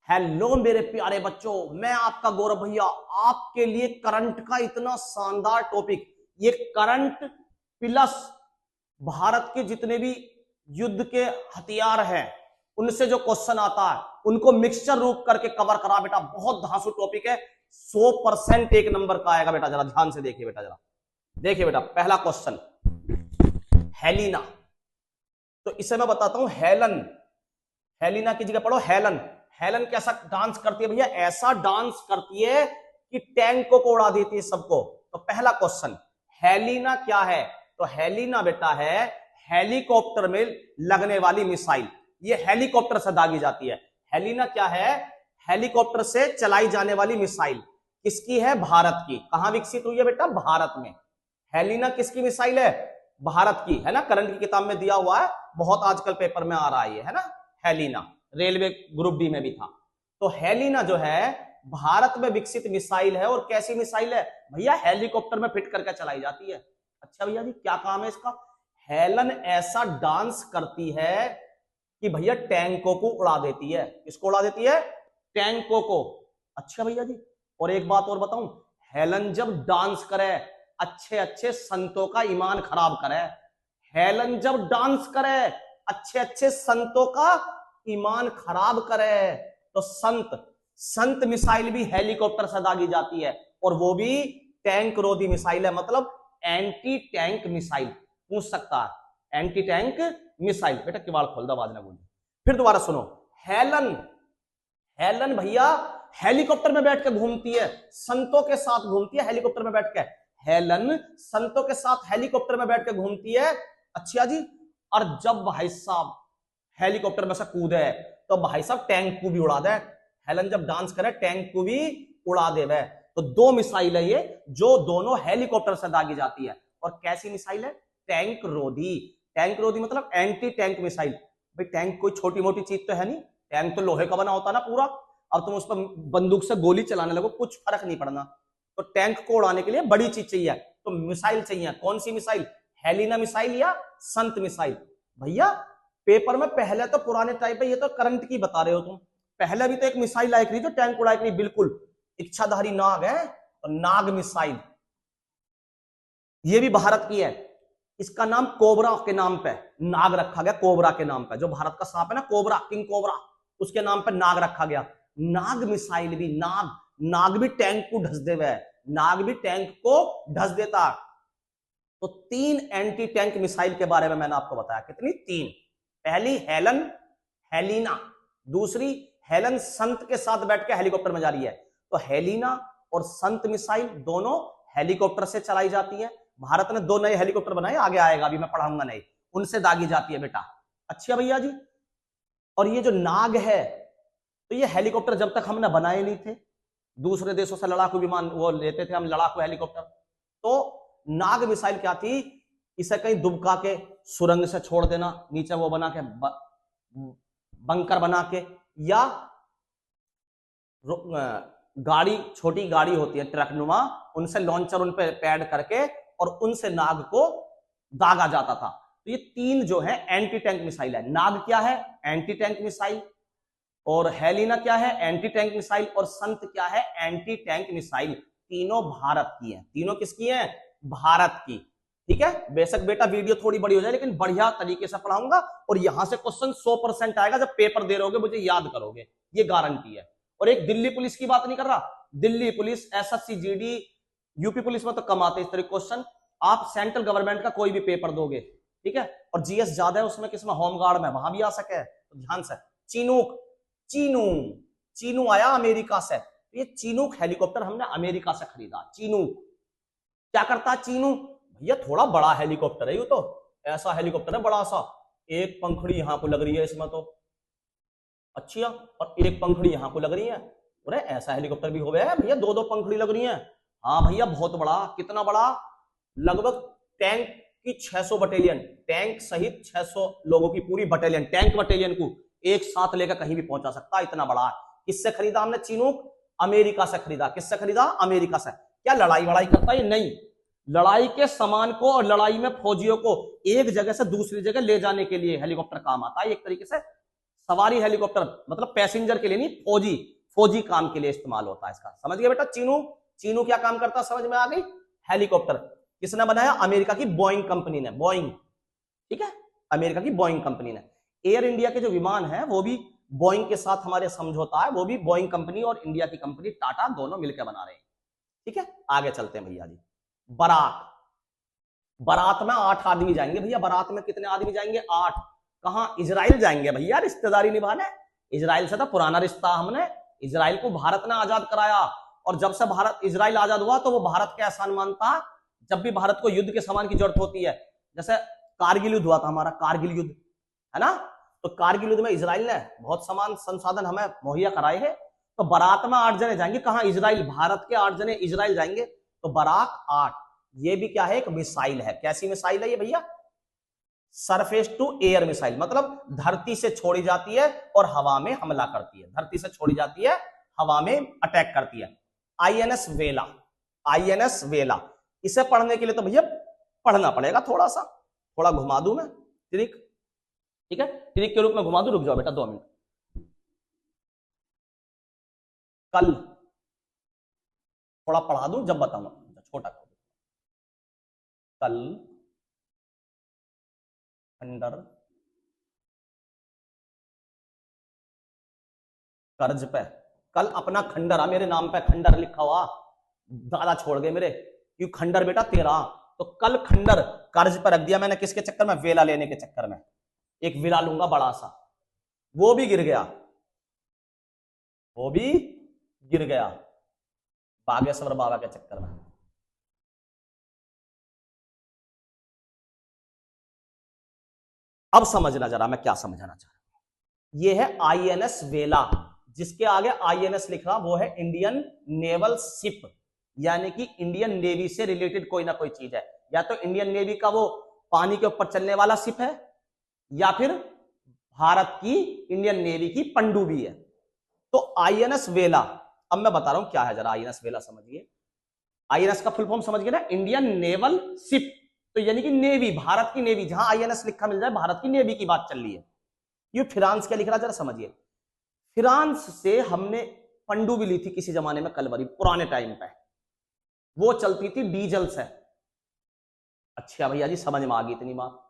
Hello मेरे प्यारे बच्चों, मैं आपका गौरव भैया आपके लिए करंट का इतना शानदार टॉपिक, ये करंट प्लस भारत के जितने भी युद्ध के हथियार हैं उनसे जो क्वेश्चन आता है उनको मिक्सचर रूप करके कवर करा बेटा। बहुत धांसू टॉपिक है, 100% एक नंबर का आएगा बेटा। जरा ध्यान से देखिए बेटा, जरा देखिए बेटा। पहला क्वेश्चन, हेलिना। तो इसे मैं बताता हूं हेलन। हेलिना की जगह पढ़ो हेलन। हेलन कैसा डांस करती है भैया? ऐसा डांस करती है कि टैंकों को उड़ा देती है सबको। तो पहला क्वेश्चन, हेलिना क्या है? तो हेलिना बेटा है हेलीकॉप्टर में लगने वाली मिसाइल। ये हेलीकॉप्टर से दागी जाती है। हेलिना क्या है? हेलीकॉप्टर से चलाई जाने वाली मिसाइल। किसकी है? भारत की। कहां विकसित हुई है बेटा? भारत में। हेलिना किसकी मिसाइल है? भारत की, है ना। करंट की किताब में दिया हुआ है, बहुत आजकल पेपर में आ रहा है ना। हेलिना रेलवे ग्रुप डी में भी था। तो हेलिना जो है भारत में विकसित मिसाइल है। और कैसी मिसाइल है भैया? हेलीकॉप्टर में फिट करके चलाई जाती है। अच्छा भैया जी, क्या काम है इसका? हेलन ऐसा डांस करती है कि भैया टैंकों को उड़ा देती है। किसको उड़ा देती है? टैंकों को। अच्छा भैया जी, और एक बात और बताऊं, हेलन जब डांस करे अच्छे अच्छे संतों का ईमान खराब करे। हेलन जब डांस करे अच्छे अच्छे संतों का ईमान खराब करे। तो संत मिसाइल भी हेलीकॉप्टर से दागी जाती है, और वो भी टैंक रोधी मिसाइल है, मतलब एंटी टैंक मिसाइल। पूछ सकता है एंटी टैंक मिसाइल। बेटा किवाड़ खोल दो, आवाज ना गूंजे। फिर दोबारा सुनो, हेलन हेलन भैया हेलीकॉप्टर में बैठ के घूमती है, संतों के साथ घूमती है हेलीकॉप्टर में बैठ के। हेलन संतों के साथ हेलीकॉप्टर में बैठ के घूमती है। अच्छा जी, और जब भाई साहब हेलीकॉप्टर में से कूदे तो भाई साहब टैंक को भी उड़ा दे। हेलन जब डांस करे टैंक को भी उड़ा दे। तो दो मिसाइल है ये, जो दोनों हेलीकॉप्टर से दागी जाती है। और कैसी मिसाइल है? टैंक रोधी। टैंक रोधी मतलब एंटी टैंक मिसाइल। भाई टैंक कोई छोटी मोटी चीज तो है नहीं, टैंक तो लोहे का बना होता ना पूरा। अब तुम उस पर बंदूक से गोली चलाने लगो, कुछ फर्क नहीं पड़ना। तो टैंक को उड़ाने के लिए बड़ी चीज चाहिए, तो मिसाइल चाहिए। कौन सी मिसाइल? हेलिना मिसाइल या संत मिसाइल? भैया पेपर में पहले तो पुराने टाइप है, ये तो करंट की बता रहे हो तुम। पहले भी तो एक मिसाइल आई थी जो टैंक उड़ा रही, बिल्कुल इच्छाधारी नाग है, तो नाग मिसाइल ये भी भारत की है। इसका नाम कोबरा के नाम पे नाग रखा गया, कोबरा के नाम पे। जो भारत का सांप है ना कोबरा, किंग कोबरा, उसके नाम पे नाग रखा गया। नाग मिसाइल भी, नाग भी टैंक को ढस दे, नाग भी टैंक को ढस देता। तो 3 एंटी टैंक मिसाइल के बारे में मैंने आपको बताया। कितनी? 3। पहली हेलन, हेलिना। दूसरी हेलन संत के साथ बैठ के हेलीकॉप्टर में जा रही है। तो हेलिना और संत मिसाइल दोनों हेलीकॉप्टर से चलाई जाती है। भारत ने 2 नए हेलीकॉप्टर बनाए, आगे आएगा, अभी मैं पढ़ाऊंगा नहीं, उनसे दागी जाती है बेटा। अच्छा भैया जी, और ये जो नाग है, तो ये हेलीकॉप्टर जब तक हमने बनाए नहीं थे, दूसरे देशों से लड़ाकू विमान वो लेते थे हम, लड़ाकू हेलीकॉप्टर। तो नाग मिसाइल क्या थी? इसे कहीं दुबका के सुरंग से छोड़ देना, नीचे वो बना के बंकर बना के, या गाड़ी, छोटी गाड़ी होती है ट्रक नुमा, उनसे लॉन्चर उन पे पैड करके और उनसे नाग को दागा जाता था। तो ये 3 जो है एंटी टैंक मिसाइल है। नाग क्या है? Anti tank missile. और हेलिना क्या है? Anti tank missile. और संत क्या है? Anti tank missile. तीनों भारत की है। तीनों किसकी है? भारत की। ठीक है, बेशक बेटा वीडियो थोड़ी बड़ी हो जाए, लेकिन बढ़िया तरीके से पढ़ाऊंगा, और यहां से क्वेश्चन 100% आएगा। जब पेपर दे रहोगे मुझे याद करोगे, ये गारंटी है। और एक दिल्ली पुलिस की बात नहीं कर रहा, Delhi police, SSC, GD, UP police में तो कम आते इस तरह क्वेश्चन। आप सेंट्रल गवर्नमेंट का कोई भी पेपर दोगे, ठीक है, और जीएस ज्यादा है उसमें, किसमें? होमगार्ड में, वहां भी आ सके। तो ध्यान से, चिनूक, चीनू आया अमेरिका से। ये चिनूक हेलीकॉप्टर हमने अमेरिका से खरीदा। चिनूक क्या करता है? चिनू भैया थोड़ा बड़ा हेलीकॉप्टर है, ये तो ऐसा हेलीकॉप्टर है बड़ा सा, एक पंखड़ी यहां को लग रही है इसमें तो, अच्छी है, और एक पंखड़ी यहां को लग रही है। अरे ऐसा हेलीकॉप्टर भी हो गया है भैया, 2 पंखड़ी लग रही है। हाँ भैया बहुत बड़ा। कितना बड़ा? लगभग टैंक की 600 बटालियन, टैंक सहित 600 लोगों की पूरी बटालियन, टैंक बटालियन को एक साथ लेकर कहीं भी पहुंचा सकता, इतना बड़ा है। किससे खरीदा हमने? चिनूक अमेरिका से खरीदा। किससे खरीदा? अमेरिका से। क्या लड़ाई वड़ाई करता है? नहीं, लड़ाई के सामान को और लड़ाई में फौजियों को एक जगह से दूसरी जगह ले जाने के लिए हेलीकॉप्टर काम आता है। एक तरीके से सवारी हेलीकॉप्टर मतलब पैसेंजर के लिए नहीं, फौजी फौजी काम के लिए इस्तेमाल होता है इसका। समझ गए बेटा। चीनू, चीनू क्या काम करता है समझ में आ गई। हेलीकॉप्टर किसने बनाया? अमेरिका की बोइंग कंपनी ने, बोइंग, ठीक है, अमेरिका की बोइंग कंपनी ने। एयर इंडिया के जो विमान है वो भी बोइंग के साथ हमारे समझौता है, वो भी बोइंग कंपनी और इंडिया की कंपनी टाटा दोनों मिलकर बना रहे हैं, ठीक है। आगे चलते हैं भैया जी। बारात, बारात में 8 आदमी जाएंगे भैया। बारात में कितने आदमी जाएंगे? 8। कहां? इजराइल जाएंगे भैया रिश्तेदारी निभाने। इजराइल से तो पुराना रिश्ता हमने, इजराइल को भारत ने आजाद कराया, और जब से भारत इजराइल आजाद हुआ तो वो भारत के एहसान मानता। जब भी भारत को युद्ध के सामान की जरूरत होती है, जैसे कारगिल युद्ध हुआ था हमारा, कारगिल युद्ध है ना, तो कारगिल युद्ध में इजराइल ने बहुत सामान संसाधन हमें मुहैया कराए हैं। तो बारात में 8 जने जाएंगे। कहां? इजराइल। भारत के 8 जने इजराइल जाएंगे, तो बारात 8। ये भी क्या है? एक मिसाइल है। कैसी मिसाइल है ये भैया? सरफेस टू एयर मिसाइल, मतलब धरती से छोड़ी जाती है और हवा में हमला करती है। धरती से छोड़ी जाती है, हवा में अटैक करती है। आईएनएस वेला, आईएनएस वेला। इसे पढ़ने के लिए तो भैया पढ़ना पड़ेगा थोड़ा सा, थोड़ा घुमा दूं मैं ट्रिक, ठीक है, ट्रिक के रूप में घुमा दूं। रुक जाओ बेटा 2 मिनट। कल थोड़ा पढ़ा दूं जब बताऊंगा, छोटा कर दूं। कल खंडर कर्ज पे, कल अपना खंडर आ, मेरे नाम पे खंडर लिखा हुआ, दादा छोड़ गए मेरे, क्यों खंडर बेटा तेरा, तो कल खंडर कर्ज पर रख दिया मैंने। किसके चक्कर में? वेला लेने के चक्कर में। एक विला लूंगा बड़ा सा, वो भी गिर गया, वो भी गिर गया बागेश्वर बाबा के चक्कर में। अब समझना जरा मैं क्या समझाना चाह रहा हूं। ये है आईएनएस वेला, जिसके आगे आईएनएस लिख रहा, वो है इंडियन नेवल शिप, यानी कि इंडियन नेवी से रिलेटेड कोई ना कोई चीज है। या तो इंडियन नेवी का वो पानी के ऊपर चलने वाला शिप है, या फिर भारत की इंडियन नेवी की पनडुब्बी है। तो आईएनएस वेला, अब मैं बता रहा हूं क्या है, जरा आईएनएस वेला समझिए। आईएनएस का फुल फॉर्म समझिए ना, इंडियन नेवल शिप, तो यानी कि नेवी, भारत की नेवी। जहां आईएनएस लिखा मिल जाए, भारत की नेवी की बात चल रही है। ये फ्रांस क्या लिख रहा है जरा समझिए। फ्रांस से हमने पनडुब्बी ली थी किसी जमाने में, कलवरी, पुराने टाइम पे, वो चलती थी डीजल से। अच्छा भैया जी समझ में आ गई इतनी बात।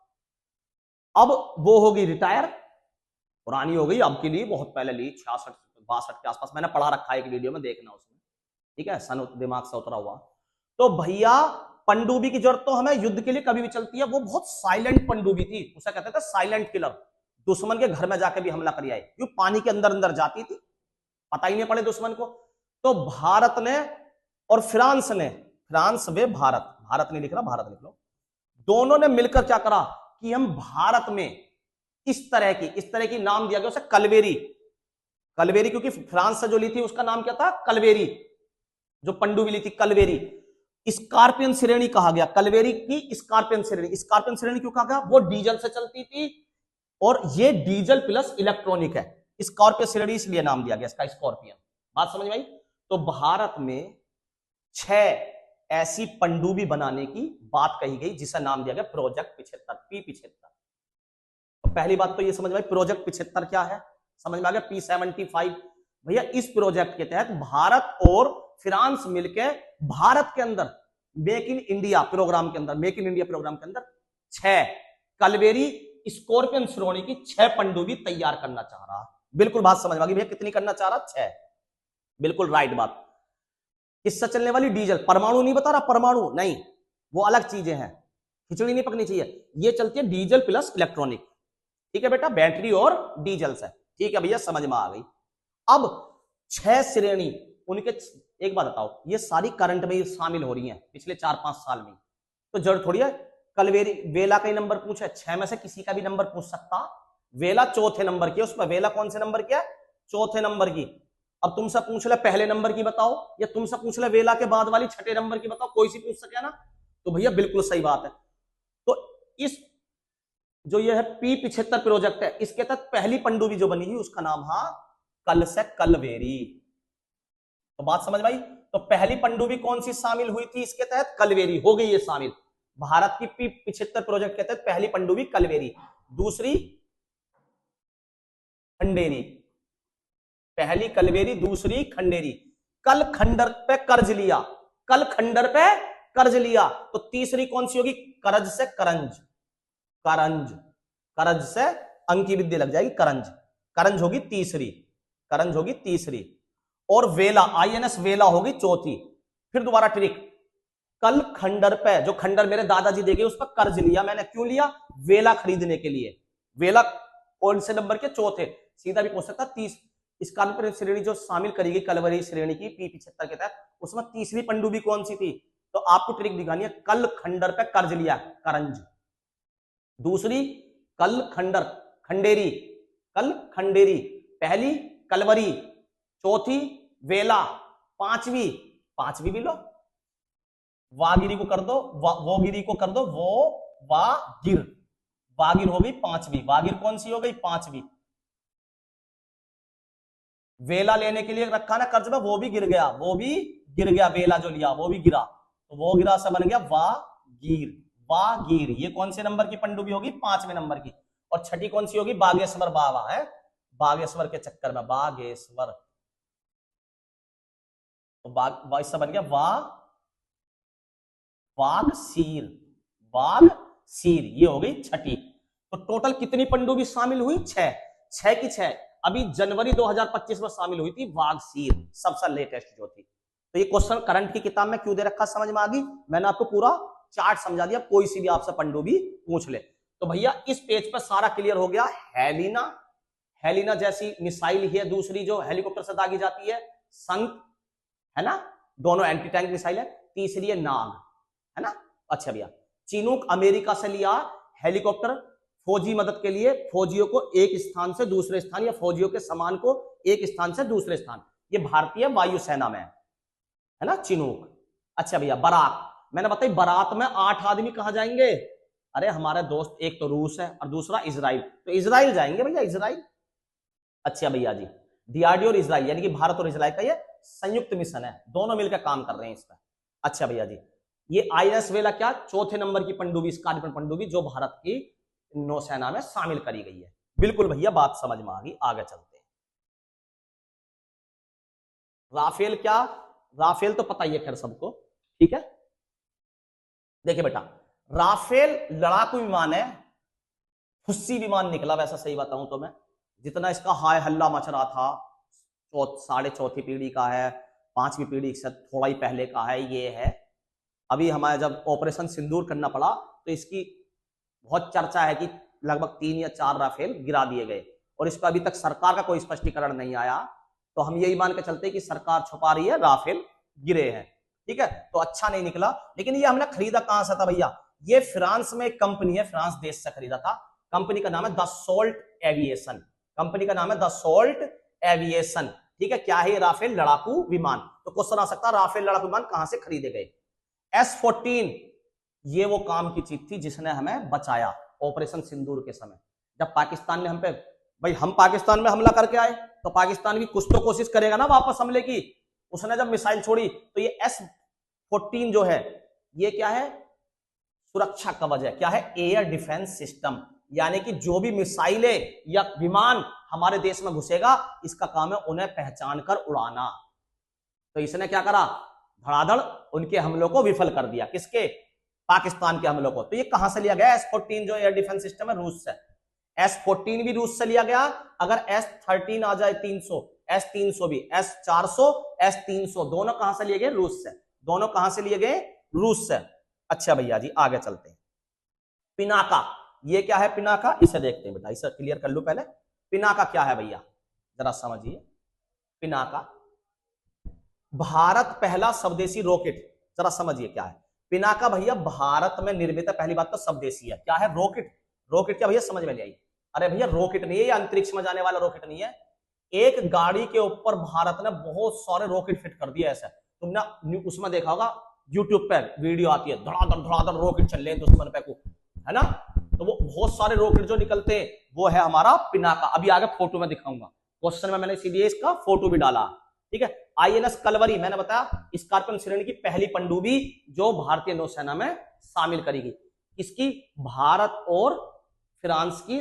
अब वो होगी रिटायर, पुरानी हो गई, अब की ली, बहुत पहले ली, 66 62 के आसपास, मैंने पढ़ा रखा है एक वीडियो में, देखना उसमें, ठीक है, सन दिमाग से उतरा हुआ। तो भैया पनडुब्बी की जरूरत तो हमें युद्ध के लिए कभी भी चलती है। वो बहुत साइलेंट पनडुब्बी थी, उसे कहते थे साइलेंट किलर। दुश्मन के घर में जाके भी हमला कर आए, क्यों? पानी के अंदर अंदर जाती थी, पता ही नहीं पड़े दुश्मन को। तो भारत ने और फ्रांस ने, फ्रांस वे भारत, भारत नहीं लिख रहा, भारत लिख लो, दोनों ने मिलकर क्या करा कि हम भारत में इस तरह की नाम दिया गया उसे कलवेरी। कलवेरी क्योंकि फ्रांस से जो ली थी उसका नाम क्या था? कलवेरी। जो पनडुब्बी ली थी कलवेरी, स्कॉर्पियन श्रेणी कहा गया, कलवेरी की स्कॉर्पियन श्रेणी। स्कॉर्पियन श्रेणी क्यों कहा गया? वो डीजल से चलती थी, और ये डीजल प्लस इलेक्ट्रॉनिक है, स्कॉर्पियन श्रेणी इसलिए नाम दिया गया इसका, स्कॉर्पियन। बात समझ में आई? तो भारत में 6 ऐसी पनडुब्बी बनाने की बात कही गई, जिसका नाम दिया गया प्रोजेक्ट 75, P75। तो पहली बात तो ये समझ में आई, प्रोजेक्ट 75 क्या है, समझ में आ गया। P75 भैया, इस प्रोजेक्ट के तहत भारत और फ्रांस मिलकर भारत के अंदर मेक इन इंडिया प्रोग्राम के अंदर, मेक इन इंडिया प्रोग्राम के अंदर 6 कलवेरी स्कॉर्पियन श्रेणी की 6 पनडुब्बी तैयार करना चाह रहा। बिल्कुल बात समझ में आ गई भैया, कितनी करना चाह रहा? 6। बिल्कुल राइट बात। किससे चलने वाली? डीजल। परमाणु नहीं बता रहा, परमाणु नहीं, वो अलग चीजें हैं, खिचड़ी नहीं पकनी चाहिए। ये चलती है डीजल प्लस इलेक्ट्रॉनिक, ठीक है बेटा, बैटरी और डीजल से, ठीक है भैया, समझ में आ गई। अब 6 श्रेणी उनके, एक बात बताओ, ये सारी करंट में शामिल हो रही हैं पिछले 4-5 साल में, तो जरूरत थोड़ी है कलवेरी वेला का ही नंबर पूछे, 6 में से किसी का भी नंबर पूछ सकता। वेला चौथे नंबर की, उसमें वेला कौन से नंबर की है? चौथे नंबर की। अब तुमसे पूछ ले पहले नंबर की बताओ, या तुमसे पूछ ले वेला के बाद वाली छठे नंबर की बताओ, कोई सी पूछ सके ना, तो भैया बिल्कुल सही बात है। तो इस जो ये है P75 प्रोजेक्ट है, इसके तहत पहली पनडुब्बी जो बनी है उसका नाम है कल से कलवेरी। तो बात समझ में आई? तो पहली पनडुब्बी कौन सी शामिल हुई थी इसके तहत? कलवेरी हो गई ये शामिल। भारत की P75 प्रोजेक्ट के तहत पहली पनडुब्बी कलवेरी। दूसरी खंडेरी, पहली कलवेरी, दूसरी खंडेरी। कल खंडर पे कर्ज लिया, कल खंडर पे कर्ज लिया, तो तीसरी कौन सी होगी? करज से करंज, करंज, करज से अंक की विद्या लग जाएगी, करंज, करंज होगी तीसरी, करंज होगी तीसरी। और वेला, आईएनएस वेला होगी चौथी। फिर दोबारा ट्रिक, कल खंडर पे, जो खंडर मेरे दादाजी देंगे उस पर कर्ज लिया मैंने, क्यों लिया? वेला खरीदने के लिए। वेला कौन से नंबर के? चौथे। सीधा भी पूछ सकता 30, इस काव्य श्रेणी जो शामिल करी गई कलवरी श्रेणी की P75 के तहत, उसमें तीसरी पनडुब्बी कौन सी थी? तो आपको ट्रिक दिखानी है, कल खंडर पे कर्ज लिया, करंज। दूसरी कल खंडर, खंडेरी, कल खंडेरी। पहली कलवरी, चौथी वेला, पांचवी, पांचवी भी लो, वागिरी को कर दो, वोगिरी को कर दो, वो वागिर, वागिर हो गई पांचवी। वागिर कौन सी हो गई? पांचवी। वेला लेने के लिए रखा ना कर्ज में, वो भी गिर गया, वो भी गिर गया, वेला जो लिया वो भी गिरा, तो वो गिरा से बन गया वागीर, वागीर। ये कौन से नंबर की पनडुब्बी होगी? 5वें नंबर की। और छठी कौन सी होगी? बागेश्वर बाबा है, बागेश्वर के चक्कर में, बागेश्वर, तो बाग इससे बन गया वागसीर, वागसीर। ये हो गई छठी। तो टोटल कितनी पनडुब्बी शामिल हुई? 6, 6 की 6। अभी जनवरी 2025 में शामिल हुई थी वागसीर, सबसे लेटेस्ट जो थी। तो ये क्वेश्चन करंट की किताब में क्यों दे रखा, समझ में आ गई? मैंने आपको पूरा चार्ट समझा दिया, कोई सी भी आपसे पनडुब्बी पूछ ले। तो भैया इस पेज पर सारा क्लियर हो गया। हेलिना, हेलिना जैसी मिसाइल ही है दूसरी जो हेलीकॉप्टर से दागी जाती है, संत है ना, दोनों एंटी टैंक मिसाइल है। तीसरी है नाग, है ना। अच्छा भैया, चिनूक अमेरिका से लिया हेलीकॉप्टर फौजी मदद के लिए, फौजियों को एक स्थान से दूसरे स्थान, या फौजियों के सामान को एक स्थान से दूसरे स्थान। ये भारतीय वायुसेना में है ना, चिनूक। अच्छा भैया, बारात, मैंने बताई बारात में 8 आदमी कहां जाएंगे? अरे हमारे दोस्त, एक तो रूस है और दूसरा इजराइल, तो इजराइल जाएंगे भैया, इजराइल। अच्छा भैया जी, डीआरडीओ और इजराइल, यानी कि भारत और इजराइल का ये संयुक्त मिशन है, दोनों मिलकर काम कर रहे हैं इस पर। अच्छा भैया जी, ये आईएनएस वेला क्या? चौथे नंबर की पनडुब्बी, स्क्वाड्रन पनडुब्बी जो भारत की नौसेना में शामिल करी गई है। बिल्कुल भैया, बात समझ में आ गई। आगे चलते हैं। राफेल क्या? राफेल तो पता ही है खैर सबको, ठीक है। देखिए बेटा, राफेल लड़ाकू विमान है, फुस्सी विमान निकला वैसा, सही बताऊं तो मैं, जितना इसका हाय हल्ला मच रहा था, 4.5 पीढ़ी का है, 5वीं पीढ़ी से थोड़ा ही पहले का है, ये है। अभी हमारे जब ऑपरेशन सिंदूर करना पड़ा तो इसकी बहुत चर्चा है कि लगभग 3 या 4 राफेल गिरा दिए गए, और इस पर अभी तक सरकार का कोई स्पष्टीकरण नहीं आया। तो हम यही मान के चलते कि सरकार छुपा रही है, राफेल गिरे हैं, ठीक है। तो अच्छा नहीं निकला। लेकिन ये हमने खरीदा कहां से था भैया? ये फ्रांस में एक कंपनी है, फ्रांस देश से खरीदा था। कंपनी का नाम है दसॉल्ट एविएशन, कंपनी का नाम है दसॉल्ट एविएशन, ठीक है। क्या है ये? राफेल लड़ाकू विमान। तो क्वेश्चन आ सकता है, राफेल लड़ाकू विमान कहां से खरीदे गए? S-14 ये वो काम की चीज थी जिसने हमें बचाया ऑपरेशन सिंदूर के समय, जब पाकिस्तान ने हम पे, भाई हम पाकिस्तान में हमला करके आए तो पाकिस्तान भी कुछ तो कोशिश करेगा ना वापस हमले की। उसने जब मिसाइल छोड़ी तो ये S-14 जो है, ये क्या है? सुरक्षा कवच है। क्या है? एयर डिफेंस सिस्टम, यानी कि जो भी मिसाइलें या विमान हमारे देश में घुसेगा, इसका काम है उन्हें पहचान कर उड़ाना। तो इसने क्या करा? धड़ाधड़ उनके हमलों को विफल कर दिया। किसके? पाकिस्तान के हमलों को। तो ये कहां से लिया गया? S-14 जो एयर डिफेंस सिस्टम है, रूस से। S-14 भी रूस से लिया गया। अगर S-13 आ जाए 300, S-300 भी, S-400, S-300 दोनों कहां से लिए गए? रूस से। दोनों कहां से लिए गए? रूस से। अच्छा भैया जी, आगे चलते हैं। पिनाका, ये क्या है पिनाका? इसे देखते हैं बेटा, इसे क्लियर कर लो पहले। पिनाका क्या है भैया, जरा समझिए। पिनाका भारत पहला स्वदेशी रॉकेट, जरा समझिए क्या है पिनाका भैया। भारत में निर्मित है, पहली बात तो स्वदेशी है। क्या है? रॉकेट। रॉकेट क्या भैया, समझ में नहीं आई? अरे भैया रॉकेट नहीं है ये, अंतरिक्ष में जाने वाला रॉकेट नहीं है। एक गाड़ी के ऊपर भारत ने बहुत सारे रॉकेट फिट कर दिया। ऐसा तुमने उसमें देखा होगा, यूट्यूब पे वीडियो आती है, धड़ाधड़ रॉकेट चल रहे हैं दुश्मन पे को, है ना। तो वो बहुत सारे रॉकेट जो निकलते हैं वो है हमारा पिनाका। अभी आगे फोटो में दिखाऊंगा, क्वेश्चन में मैंने इसीलिए इसका फोटो भी डाला, ठीक है। आईएनएस कलवरी, मैंने बताया स्कॉर्पियन श्रेणी की पहली पनडुब्बी जो भारतीय नौसेना में शामिल करी गई। इसकी भारत और फ्रांस की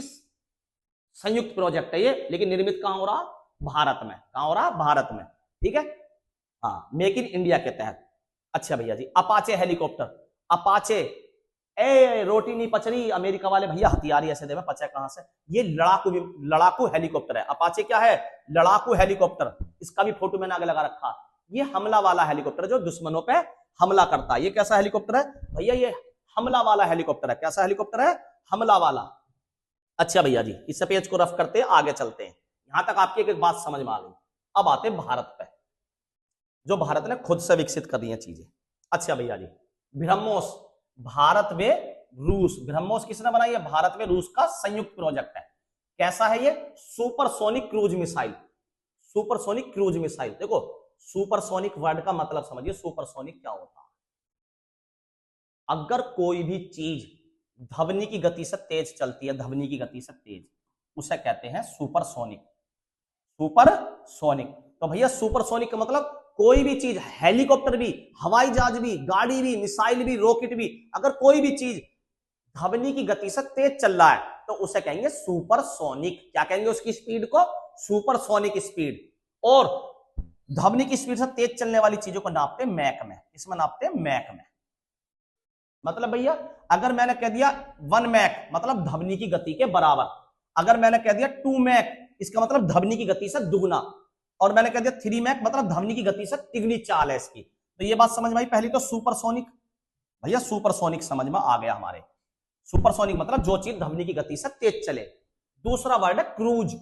संयुक्त प्रोजेक्ट है ये, लेकिन निर्मित कहां हो रहा? भारत में। कहां हो रहा? भारत में। ठीक है, हाँ, मेक इन इंडिया के तहत। अच्छा भैया जी, अपाचे हेलीकॉप्टर। अपाचे, ए रोटी नहीं पच रही अमेरिका वाले भैया, हथियार ऐसे दे में पचे कहां से? ये लड़ाकू हेलीकॉप्टर है। अपाचे क्या है? लड़ाकू हेलीकॉप्टर। इसका भी फोटो मैंने आगे लगा रखा। ये हमला वाला हेलीकॉप्टर जो दुश्मनों पे हमला करता है। ये कैसा हेलीकॉप्टर है भैया? ये हमला वाला हेलीकॉप्टर है। कैसा हेलीकॉप्टर है? हमला वाला। अच्छा भैया जी, इस पेज को रफ करते हैं, आगे चलते हैं। यहां तक आपकी एक बात समझ में आ गई। अब आते हैं भारत पे, जो भारत ने खुद से विकसित कर दी है चीजें। अच्छा भैया जी, ब्रह्मोस, भारत में रूस। ब्रह्मोस किसने बनाई है? भारत में रूस का संयुक्त प्रोजेक्ट है। कैसा है ये? Supersonic cruise missile. Supersonic cruise missile. देखो, सुपरसोनिक वर्ड का मतलब समझिए, सुपरसोनिक क्या होता है। अगर कोई भी चीज ध्वनि की गति से तेज चलती है, ध्वनि की गति से तेज, उसे कहते हैं सुपरसोनिक। सुपरसोनिक। तो भैया सुपरसोनिक का मतलब कोई भी चीज, हेलीकॉप्टर भी, हवाई जहाज भी, गाड़ी भी, मिसाइल भी, रॉकेट भी, अगर कोई भी चीज ध्वनि की गति से तेज चल रहा है तो उसे कहेंगे सुपरसोनिक। क्या कहेंगे उसकी स्पीड को? Supersonic speed. और ध्वनि की स्पीड से तेज चलने वाली चीजों को नापते हैं मैक में। इसमें नापते हैं मैक में। मतलब भैया अगर मैंने कह दिया 1 मैक मतलब ध्वनि की गति के बराबर, अगर मैंने कह दिया 2 मैक इसका मतलब ध्वनि की गति से दुगना, और मैंने कह दिया 3 मैक मतलब ध्वनि की गति से तिगुनी चाल है इसकी। तो ये बात समझ में आई पहली तो, सुपरसोनिक। भैया सुपरसोनिक समझ में आ गया हमारे। सुपरसोनिक मतलब जो चीज ध्वनि की गति से तेज चले। दूसरा वर्ड है क्रूज।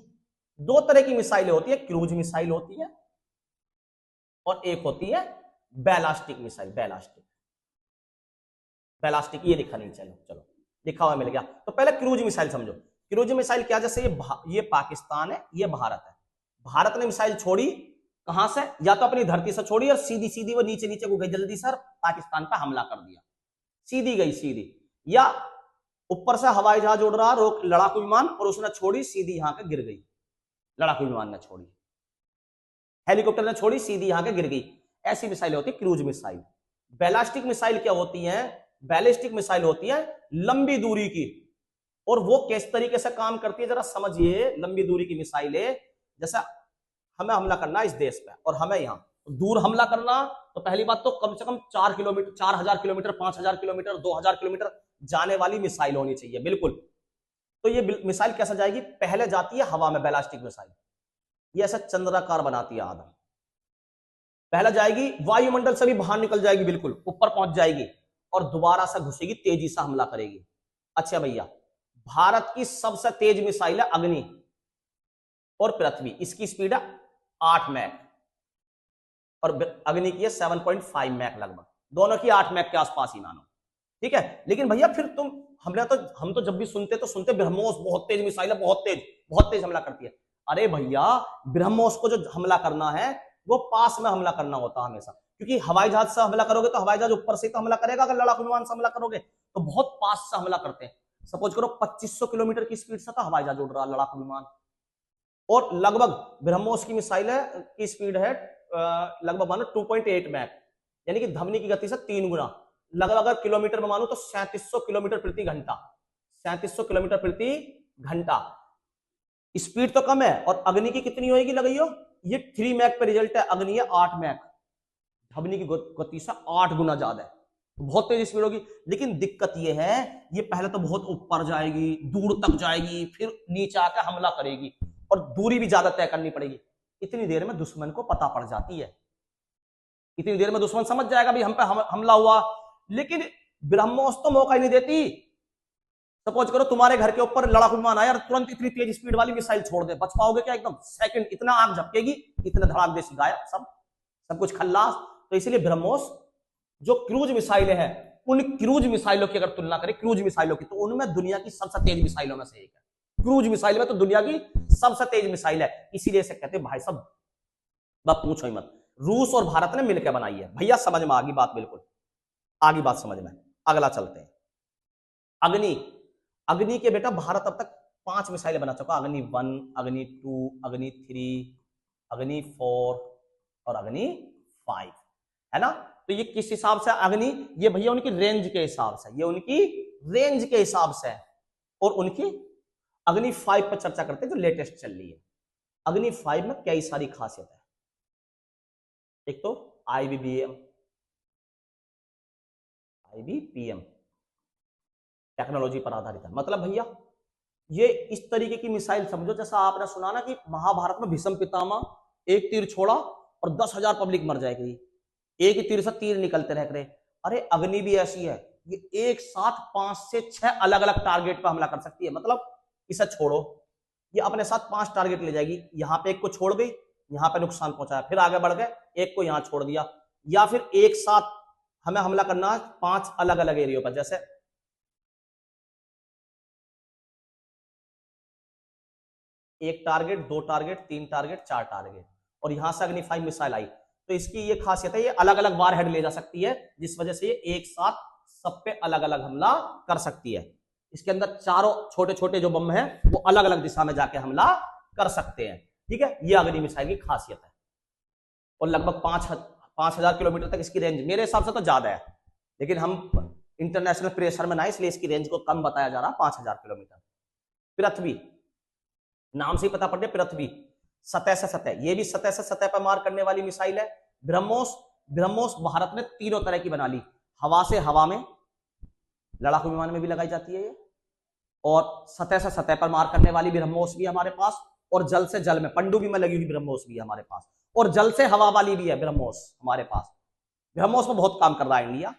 दो तरह की मिसाइलें होती है, क्रूज मिसाइल होती है और एक होती है बैलास्टिक मिसाइल। बैलास्टिक, बैलास्टिक ये लिखा नहीं, चलो लिखा हुआ मिल गया। तो पहले क्रूज मिसाइल समझो। क्रूज मिसाइल क्या? जैसे ये पाकिस्तान है, ये भारत है। भारत ने मिसाइल छोड़ी कहां से? या तो अपनी धरती से छोड़ी और सीधी सीधी वो नीचे नीचे को गई जल्दी से, पाकिस्तान पर हमला कर दिया, सीधी गई सीधी। या ऊपर से हवाई जहाज उड़ रहा, लड़ाकू विमान, और उसने छोड़ी सीधी यहां के गिर गई। लड़ाकू विमान ने छोड़ी, हेलीकॉप्टर ने छोड़ी, सीधी यहां के गिर गई। ऐसी मिसाइल होती है क्रूज मिसाइल। बैलास्टिक मिसाइल क्या होती है? बैलिस्टिक मिसाइल होती है लंबी दूरी की। और वो किस तरीके से काम करती है जरा समझिए। लंबी दूरी की मिसाइलें, जैसे हमें हमला करना इस देश पे और हमें यहां दूर हमला करना, तो पहली बात तो कम से कम 4 किलोमीटर, 4000 किलोमीटर, 5000 किलोमीटर, 2000 किलोमीटर जाने वाली मिसाइल होनी चाहिए। बिल्कुल। तो ये मिसाइल कैसा जाएगी? पहले जाती है हवा में, बैलास्टिक मिसाइल ये ऐसा चंद्राकार बनाती है आधा। पहले जाएगी वायुमंडल से भी बाहर निकल जाएगी, बिल्कुल ऊपर पहुंच जाएगी, और दोबारा से घुसेगी, तेजी से हमला करेगी। अच्छा भैया, भारत की सबसे तेज मिसाइल है अग्नि और पृथ्वी। इसकी स्पीड है 8 मैक और अग्नि की है 7.5 मैक लगभग। दोनों की 8 मैक के आसपास ही मानो। ठीक है, लेकिन भैया फिर हम तो जब भी सुनते ब्रह्मोस बहुत तेज मिसाइल है, बहुत तेज हमला करती है। अरे भैया, ब्रह्मोस को जो हमला करना है वो पास में हमला करना होता है हमेशा, क्योंकि हवाई जहाज से हमला करोगे तो हवाई जहाज ऊपर से तो हमला करेगा, अगर लड़ाकू विमान से हमला करोगे तो बहुत पास से हमला करते हैं। सपोज करो 2500 किलोमीटर की स्पीड से तो हवाई जहाज उड़ रहा, लड़ाकू विमान, और लगभग ब्रह्मोस की मिसाइल की स्पीड है लगभग मानो 2.8 मैक, यानी कि ध्वनि की गति से 3 गुना। लगभग अगर किलोमीटर में मानो तो 3700 किलोमीटर प्रति घंटा, 3700 किलोमीटर प्रति घंटा। स्पीड तो कम है, और अग्नि की कितनी होगी लगाइयो? ये 3 मैक पे रिजल्ट है, अग्नि है 8 मैक, ध्वनि की गति से 8 गुना ज्यादा है, तो बहुत तेज स्पीड होगी। लेकिन दिक्कत ये है, ये पहले तो बहुत ऊपर जाएगी, दूर तक जाएगी, फिर नीचे आकर हमला करेगी, और दूरी भी ज्यादा तय करनी पड़ेगी। इतनी देर में दुश्मन को पता पड़ जाती है, इतनी देर में दुश्मन समझ जाएगा भी हम पे हमला हुआ। लेकिन ब्रह्मोस तो मौका ही नहीं देती। सपोज करो तुम्हारे घर के ऊपर लड़ाकू विमान आया और तुरंत इतनी तेज स्पीड वाली मिसाइल छोड़ दे, बच पाओगे क्या? एकदम सेकंड, इतना आग झपकेगी, इतना धड़ाक दे गायब, सब कुछ खल्लास। तो इसीलिए ब्रह्मोस जो क्रूज मिसाइलें हैं, उन क्रूज मिसाइलों की अगर तुलना करें, क्रूज मिसाइलों की, तो उनमें दुनिया की सबसे तेज मिसाइलों में से एक है। क्रूज मिसाइल में तो दुनिया की सबसे तेज मिसाइल है, इसीलिए इसे कहते हैं भाई साहब, बात पूछो ही मत। रूस और भारत ने मिलकर बनाई है। भैया समझ में आ गई बात? बिल्कुल आगे बात समझ में। अगला चलते हैं, अग्नि। अग्नि के बेटा भारत अब तक 5 मिसाइलें बना चुका, अग्नि 1, अग्नि 2, अग्नि 3, अग्नि 4 और अग्नि 5, है ना? तो ये किस हिसाब से अग्नि? ये भैया उनकी रेंज के हिसाब से, ये उनकी रेंज के हिसाब से, और उनकी अग्नि 5 पर चर्चा करते हैं जो लेटेस्ट चल रही है। अग्नि 5 में कई सारी खासियत है। एक तो आईबीपीएम टेक्नोलॉजी पर आधारित है। मतलब भैया ये इस तरीके की मिसाइल समझो जैसा आपने सुना ना कि महाभारत में भीष्म पितामह एक तीर छोड़ा और 10,000 पब्लिक मर जाएगी, एक ही तीर से तीर निकलते रहे। अरे अग्नि भी ऐसी है, ये एक साथ 5 से 6 अलग अलग टारगेट पर हमला कर सकती है। मतलब इसे छोड़ो, ये अपने साथ 5 टारगेट ले जाएगी। यहां पे एक को छोड़ गई, यहां पे नुकसान पहुंचाया, फिर आगे बढ़ गए, एक को यहां छोड़ दिया, या फिर एक साथ हमें हमला करना है 5 अलग अलग एरियो पर। जैसे एक टारगेट, 2 टारगेट, 3 टारगेट, 4 टारगेट, और यहां से अग्नि 5 मिसाइल आई तो इसकी ये खासियत है, ये अलग अलग वार हेड ले जा सकती है, जिस वजह से ये एक साथ सब पे अलग अलग हमला कर सकती है। इसके अंदर चारों छोटे छोटे जो बम है वो अलग अलग दिशा में जाके हमला कर सकते हैं। ठीक है, ये अग्नि मिसाइल की खासियत है। और लगभग 5,000 किलोमीटर तक इसकी रेंज मेरे हिसाब से तो ज्यादा है, लेकिन हम इंटरनेशनल प्रेशर में ना, इसलिए इसकी रेंज को कम बताया जा रहा, 5,000 किलोमीटर। पृथ्वी, नाम से ही पता पड़ गया, पृथ्वी सतह से सतह, ये भी सतह से सतह पर मार करने वाली मिसाइल है। ब्रह्मोस भारत ने तीनों तरह की बना ली। हवा से हवा में, लड़ाकू विमान में भी लगाई जाती है ये, और सतह से सतह पर मार करने वाली ब्रह्मोस भी हमारे पास, और जल से जल में पनडुब्बी में लगी हुई ब्रह्मोस भी हमारे पास, और जल से हवा वाली भी है ब्रह्मोस हमारे पास। ब्रह्मोस में बहुत काम कर रहा है इंडिया।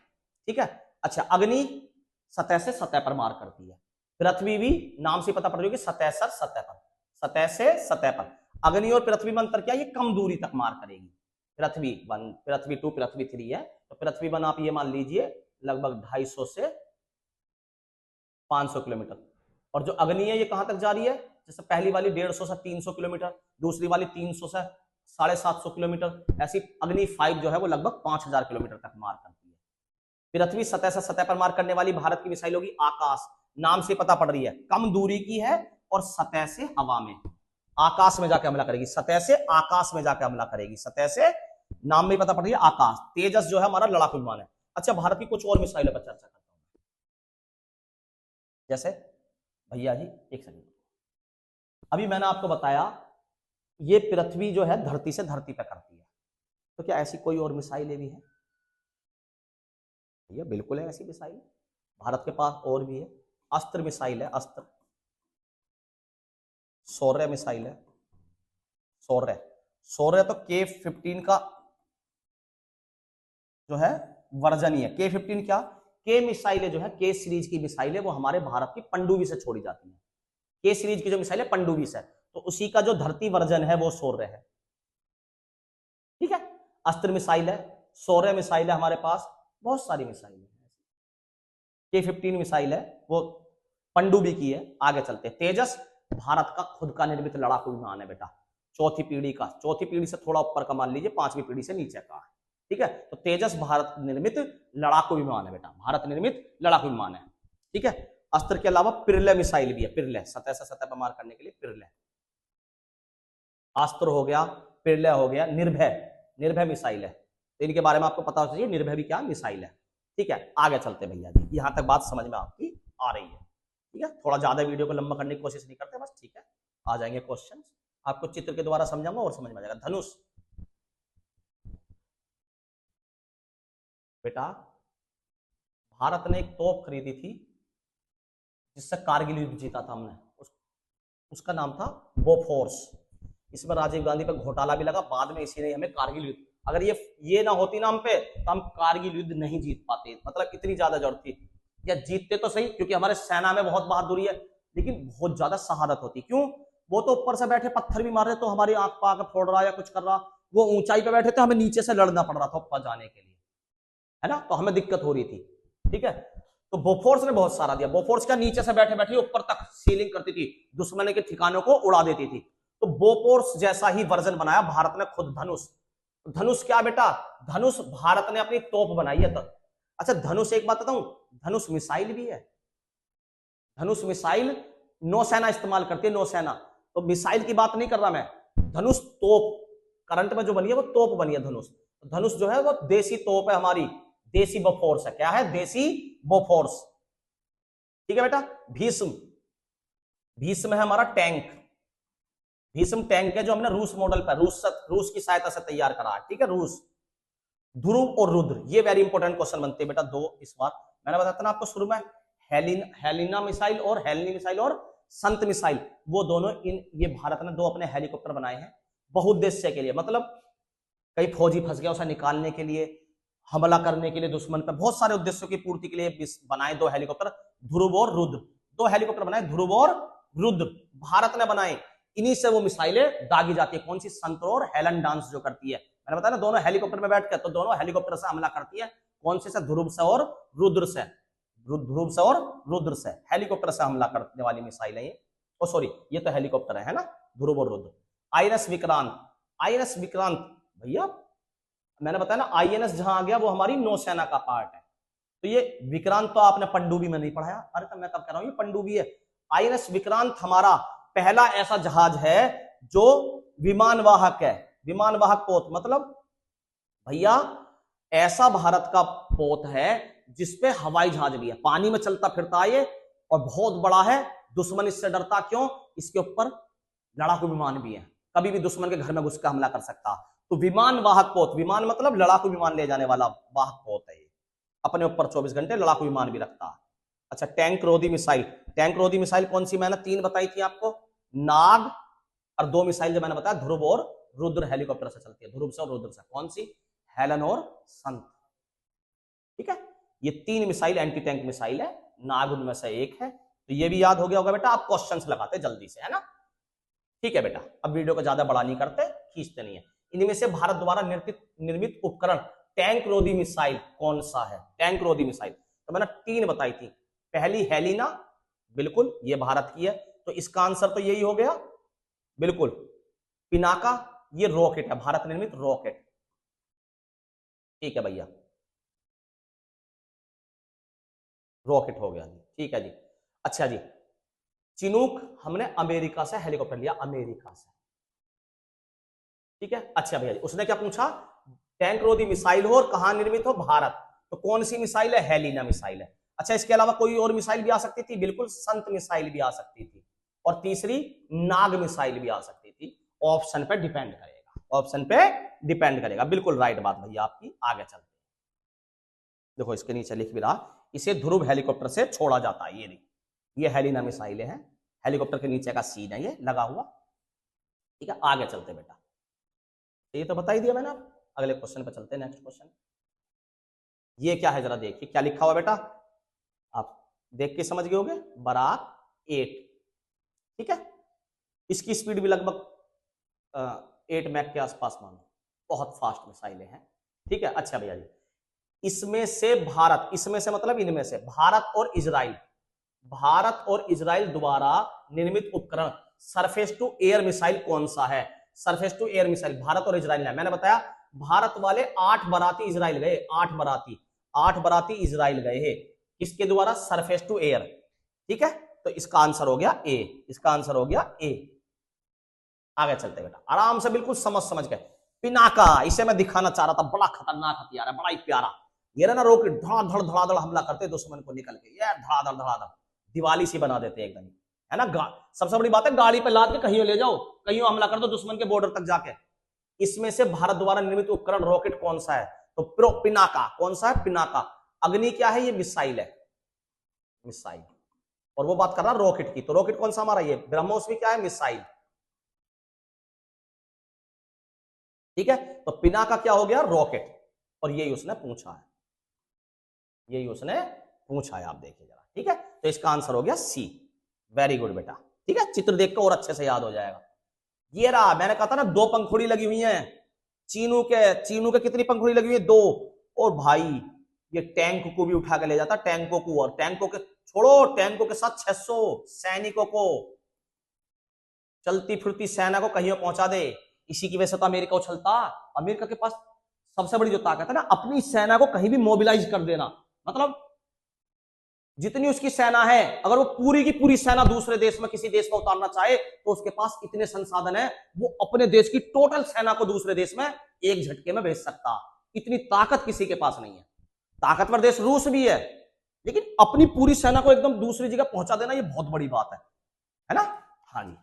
ठीक है, अच्छा, अग्नि सतह से सतह पर मार करती है, पृथ्वी भी नाम से पता पड़ रही है कि सतह से सतह पर, सतह से सतह पर। अग्नि और पृथ्वी में अंतर क्या है, ये कम दूरी तक मार करेगी। पृथ्वी 1, पृथ्वी 2, पृथ्वी 3 है। तो पृथ्वी 1 आप ये मान लीजिए लगभग 250 से 500 किलोमीटर, और जो अग्नि है ये कहां तक जा रही है, जैसे पहली वाली 150 से 300 किलोमीटर, दूसरी वाली 300 से 750 किलोमीटर, ऐसी अग्नि 5 जो है वो लगभग 5,000 किलोमीटर तक मार करती है। पृथ्वी सतह से सतह पर मार करने वाली भारत की मिसाइल होगी आकाश, नाम से पता पड़ रही है कम दूरी की है, और सतह से हवा में, आकाश में जाके हमला करेगी, सतह से आकाश में जाके हमला करेगी, सतह से, नाम में पता पड़ रही है आकाश। तेजस जो है हमारा लड़ाकू विमान है। अच्छा, भारत की कुछ और मिसाइलों पर चर्चा करता हूं। जैसे भैया जी एक सेकंड, अभी मैंने आपको बताया ये पृथ्वी जो है धरती से धरती पे करती है, तो क्या ऐसी कोई और मिसाइलें भी है भैया? बिल्कुल है, ऐसी मिसाइल भारत के पास और भी है। अस्त्र मिसाइल है, अस्त्र, शौर्य मिसाइल है, शौर्य तो K-15 का जो है वर्जन ही है। K-15 क्या, के मिसाइलें जो है, के सीरीज की मिसाइलें वो हमारे भारत की पनडुब्बी से छोड़ी जाती है। के सीरीज की जो मिसाइल है पनडुब्बी से, तो उसी का जो धरती वर्जन है वो शौर्य है। ठीक है, अस्त्र मिसाइल है, शौर्य मिसाइल है, हमारे पास बहुत सारी मिसाइल है। K-15 मिसाइल है वो पनडुब्बी की है। आगे चलते हैं, तेजस भारत का खुद का निर्मित लड़ाकू विमान है बेटा, चौथी पीढ़ी का, चौथी पीढ़ी से थोड़ा ऊपर का मान लीजिए, 5वीं पीढ़ी से नीचे का है। ठीक है, तो तेजस भारत निर्मित लड़ाकू विमान है बेटा, भारत निर्मित लड़ाकू विमान है। ठीक है, अस्त्र के अलावा पिरले मिसाइल भी है, पिरले सतह से सतह पर मार करने के लिए, पिरले अस्त्र हो गया, पिरले हो गया। निर्भय मिसाइल है, तो इनके बारे में आपको पता होना चाहिए, निर्भय भी क्या मिसाइल है। ठीक है, आगे चलते भैया जी, यहां तक बात समझ में आपकी आ रही है? ठीक है, थोड़ा ज्यादा वीडियो को लंबा करने की कोशिश नहीं करते बस। ठीक है, आ जाएंगे क्वेश्चन, आपको चित्र के द्वारा समझाऊंगा और समझ में आ जाएगा। धनुष बेटा, भारत ने एक तोप खरीदी थी जिससे कारगिल युद्ध जीता था हमने, उसका नाम था बोफोर्स। इसमें राजीव गांधी पे घोटाला भी लगा, बाद में इसी ने हमें कारगिल युद्ध, अगर ये ना होती ना हम पे, तो हम कारगिल युद्ध नहीं जीत पाते। मतलब इतनी ज्यादा जरूरत थी, या जीतते तो सही, क्योंकि हमारे सेना में बहुत बहादुरी है, लेकिन बहुत ज्यादा शहादत होती। क्यों? वो तो ऊपर से बैठे पत्थर भी मार रहे तो हमारी आंख पर आकर फोड़ रहा या कुछ कर रहा, वो ऊंचाई पे बैठे थे, हमें नीचे से लड़ना पड़ रहा था ऊपर जाने के लिए, है ना, तो हमें दिक्कत हो रही थी। ठीक है, तो बोफोर्स ने बहुत सारा दिया। बोफोर्स का नीचे से बैठे बैठे ऊपर तक सीलिंग करती थी, दुश्मन के ठिकानों को उड़ा देती थी। तो बोफोर्स जैसा ही वर्जन बनाया भारत ने खुद, धनुष। धनुष क्या बेटा, धनुष भारत ने अपनी तोप बनाई है। अच्छा, धनुष एक बात बताऊं, धनुष मिसाइल भी है। धनुष मिसाइल नौसेना इस्तेमाल करती है, नौसेना। तो मिसाइल की बात नहीं कर रहा मैं, धनुष तोप करंट में जो बनी है वो तोप बनी है धनुष। धनुष जो है वो देसी तोप है हमारी, देसी बोफोर्स है। क्या है? देसी बोफोर्स। ठीक है बेटा, भीष्म भीष्म है हमारा टैंक, भीष्म टैंक है जो हमने रूस मॉडल पर रूस की सहायता से तैयार करा है, ठीक है। रूस। ध्रुव और रुद्र, ये वेरी इंपॉर्टेंट क्वेश्चन बनते हैं बेटा दो इस बार। मैंने बताया था ना आपको शुरू में, हेलिना मिसाइल और हेलनी मिसाइल और संत मिसाइल, वो दोनों ये भारत ने दो अपने हेलीकॉप्टर बनाए हैं बहुउद्देश्य के लिए, मतलब कहीं फौजी फंस गया उसे निकालने के लिए, हमला करने के लिए दुश्मन पर, बहुत सारे उद्देश्यों की पूर्ति के लिए बनाए दो हेलीकॉप्टर, ध्रुव और रुद्र। दो हेलीकॉप्टर बनाए, ध्रुव और रुद्र, भारत ने बनाए। इन्हीं से वो मिसाइलें दागी जाती है, कौन सी, संत और हेलन डांस जो करती है। मैंने बताया ना दोनों हेलीकॉप्टर में बैठ कर, तो दोनों हेलीकॉप्टर से हमला करती है, कौन से, ध्रुव से और रुद्र से, ध्रुव से और रुद्र से हेलीकॉप्टर से हमला करने वाली मिसाइल है ये। ओ सॉरी, ये तो हेलीकॉप्टर है ना, ध्रुव और रुद्र। आईएनएस विक्रांत, आईएनएस विक्रांत भैया मैंने बताया ना आईएनएस जहां आ गया वो हमारी नौसेना का पार्ट है, तो ये विक्रांत तो आपने पनडुब्बी में नहीं पढ़ाया, अरे तो मैं कब कह रहा हूं ये पनडुब्बी है। आईएनएस विक्रांत हमारा पहला ऐसा जहाज है जो विमानवाहक है, विमानवाहक पोत, मतलब भैया ऐसा भारत का पोत है जिसपे हवाई जहाज भी है, पानी में चलता फिरता है ये, और बहुत बड़ा है, दुश्मन इससे डरता क्यों, इसके ऊपर लड़ाकू विमान भी है, कभी भी दुश्मन के घर में घुस कर हमला कर सकता। तो विमान वाहक पोत, विमान मतलब लड़ाकू विमान ले जाने वाला वाहक पोत है ये, अपने ऊपर 24 घंटे लड़ाकू विमान भी रखता है। अच्छा, टैंक रोधी मिसाइल, टैंक रोधी मिसाइल कौन सी, मैंने 3 बताई थी आपको, नाग, और 2 मिसाइल जो मैंने बताया ध्रुव और रुद्र हेलीकॉप्टर से चलती है, ध्रुव से और रुद्र से, कौन सी, हेलन और संत, ठीक है। ये 3 मिसाइल एंटी टैंक मिसाइल है, नाग उनमें से एक है, तो ये भी याद हो गया होगा बेटा, आप क्वेश्चंस लगाते जल्दी से, है ना, ठीक है बेटा। अब वीडियो को ज्यादा बड़ा नहीं करते, खींचते नहीं है। इनमें से भारत द्वारा निर्मित उपकरण टैंक रोधी मिसाइल कौन सा है, टैंक रोधी मिसाइल, तो मैंने 3 बताई थी, पहली हेलिना, बिल्कुल ये भारत की है, तो इसका आंसर तो यही हो गया, बिल्कुल। पिनाका, ये रॉकेट है, भारत निर्मित रॉकेट, ठीक है भैया, रॉकेट हो गया जी, ठीक है जी। अच्छा जी, चिनूक हमने अमेरिका से हेलीकॉप्टर लिया, अमेरिका से, ठीक है। अच्छा भैया, उसने क्या पूछा, टैंक रोधी मिसाइल हो और कहां निर्मित हो, भारत, तो कौन सी मिसाइल है, हेलिना मिसाइल है। अच्छा, इसके अलावा कोई और मिसाइल भी आ सकती थी, बिल्कुल, संत मिसाइल भी आ सकती थी, और तीसरी नाग मिसाइल भी आ सकती थी, ऑप्शन पे डिपेंड करेगा, ऑप्शन पे डिपेंड करेगा, बिल्कुल राइट बात भैया आपकी। आगे चलते हैं, देखो इसके नीचे लिख भी रहा, इसे ध्रुव हेलीकॉप्टर से छोड़ा जाता है, ये हेलिना मिसाइलें हैं, हेलीकॉप्टर के नीचे का सीन है ये लगा हुआ, ठीक है। आगे चलते बेटा, ये तो बता ही दिया मैंने, आप अगले क्वेश्चन पे चलते हैं, नेक्स्ट क्वेश्चन। ये क्या है जरा देखिए, क्या लिखा हुआ बेटा, आप देख के समझ गए होंगे, बराक 8, ठीक है। इसकी स्पीड भी लगभग 8 मैक के आसपास मानो, बहुत फास्ट मिसाइलें हैं, ठीक है। अच्छा भैया जी, इसमें से भारत, इसमें से मतलब इनमें से भारत और इजराइल, भारत और इजराइल द्वारा निर्मित उपकरण सरफेस टू एयर मिसाइल कौन सा है, surface to air missile Bharat और इजराइल ने, मैंने बताया भारत वाले 8 बाराती इजराइल गए, 8 बाराती इजराइल गए हैं, किसके द्वारा, सरफेस टू एयर, ठीक है। तो इसका आंसर हो गया ए, इसका आंसर हो गया ए। आगे चलते बेटा, आराम से बिल्कुल समझ गए। पिनाका, इसे मैं दिखाना चाह रहा था, बड़ा खतरनाक हथियार है, बड़ा ही प्यारा, ये ना रॉकेट धड़ाधड़ हमला करते दुश्मन को निकल के, ये धड़ाधड़ दिवाली सी बना देते एकदम, है ना। सबसे बड़ी बात है, गाड़ी पे लाद के कहीं ले जाओ, कहीं हमला कर दो दुश्मन के बॉर्डर तक जाके। इसमें से भारत द्वारा निर्मित उपकरण रॉकेट कौन सा है, तो पिनाका, कौन सा है, पिनाका। अग्नि क्या है, ये मिसाइल है, मिसाइल, और वो बात कर रहा रॉकेट की, तो रॉकेट कौन सा हमारा, ये ब्रह्मोस भी क्या है, मिसाइल, ठीक है। तो पिनाका क्या हो गया, रॉकेट, और यही उसने पूछा है, यही उसने पूछा है, आप देखिए जरा, ठीक है। तो इसका आंसर हो गया सी, वेरी गुड बेटा, ठीक है। चित्र देखकर और अच्छे से याद हो जाएगा। ये रहा, मैंने कहा था ना 2 पंखुड़ी लगी हुई हैं, चीनू के कितनी पंखुड़ी लगी हुई है, 2, और भाई ये टैंक को भी उठा के ले जाता, टैंकों को, और टैंकों के छोड़ो, टैंकों के साथ 600 सैनिकों को, चलती फिरती सेना को कहीं पहुंचा दे। इसी की वजह से तो अमेरिका उछलता, अमेरिका के पास सबसे बड़ी जो ताकत है ना, अपनी सेना को कहीं भी मोबिलाइज कर देना, मतलब जितनी उसकी सेना है, अगर वो पूरी की पूरी सेना दूसरे देश में किसी देश में उतारना चाहे तो उसके पास इतने संसाधन है, वो अपने देश की टोटल सेना को दूसरे देश में एक झटके में भेज सकता, इतनी ताकत किसी के पास नहीं है। ताकतवर देश रूस भी है, लेकिन अपनी पूरी सेना को एकदम दूसरी जगह पहुंचा देना, ये बहुत बड़ी बात है। है ना। हाँ जी,